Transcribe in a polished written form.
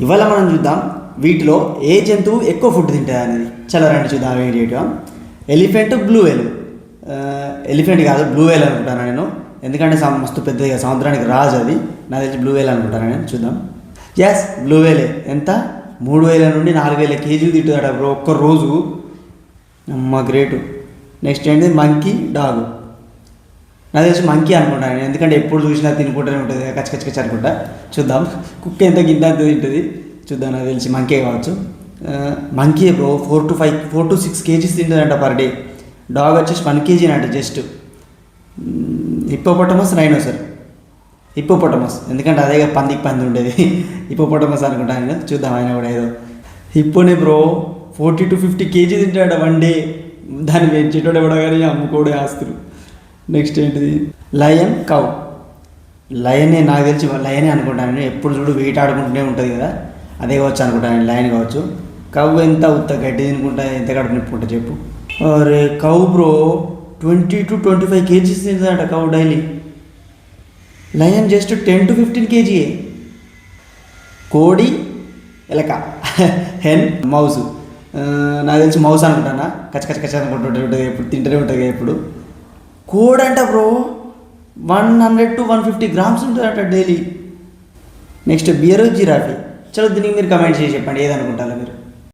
ఇవాళ మనం చూద్దాం వీటిలో ఏ జంతువు ఎక్కువ ఫుడ్ తింటుంది అనేది. చాలా రండి చూద్దాం ఇమీడియట్గా. ఎలిఫెంట్, బ్లూ వేల్. ఎలిఫెంట్ కాదు, బ్లూ వేల్ అనుకుంటాను నేను, ఎందుకంటే మస్తు పెద్దగా సముద్రానికి రాజు అది. నాకు తెలిసి బ్లూ వేల్ అనుకుంటాను నేను. చూద్దాం. ఎస్, బ్లూ వేలే. ఎంత? 3000 నుండి 4000 కేజీలు తింటుందట బ్రో ఒక్క రోజు. అమ్మ గ్రేటు. నెక్స్ట్ ఏంటి? Monkey, dog. నాకు తెలిసి మంకీ అనుకుంటాను నేను, ఎందుకంటే ఎప్పుడు చూసినా తినుకుంటూనే ఉంటుంది కచ్చకచ్చ అనుకుంటా. చూద్దాం కుక్క ఎంత గింత తింటుంది చూద్దాం. నాకు తెలిసి మంకీ కావచ్చు. మంకీ బ్రో 4 to 6 కేజీస్ తింటుందంట పర్ డే. డాగ్ వచ్చేసి 1 కేజీ అంట జస్ట్. హిప్పోపొటమస్, రైనోసర్. హిప్పోపొటమస్, ఎందుకంటే అదే పంది ఉండేది. హిప్పోపొటమస్ అనుకుంటాను నేను. చూద్దాం ఆయన కూడా ఏదో. హిప్పోనే బ్రో 40 to 50 కేజీ తింటాడ 1 డే. దాన్ని పెంచేటోడు ఎవడో కానీ అమ్ముకోడే ఆస్తులు. నెక్స్ట్ ఏంటిది? Lion, cow. లయనే, నాకు తెలిసి లయనే అనుకుంటాను నేను. ఎప్పుడు చూడు వెయిట్ ఆడుకుంటూనే ఉంటుంది కదా, అదే కావచ్చు అనుకుంటాను నేను. లయన్ కావచ్చు. కౌ ఎంత ఉత్త గడ్డి తినుకుంటా ఎంత కడుపు నిప్పుకుంటా చెప్పు. అరే కౌ బ్రో 20 to 25 కేజీస్ తింటుందట cow daily. Lion just 10 to 15 కేజీయే. కోడి, ఎలక, హెన్, మౌస్. నాకు తెలిసి మౌస్ అనుకుంటానా, కచ్చ అనుకుంటుంటే ఎప్పుడు తింటూనే ఉంటుంది ఎప్పుడు. కోడ్ అంట బ్రో 100 to 150 గ్రామ్స్ ఉంటుందట డైలీ. Next bear, giraffe. చలో దీనికి మీరు కమెంట్ చేసి చెప్పండి ఏదనుకుంటారో మీరు.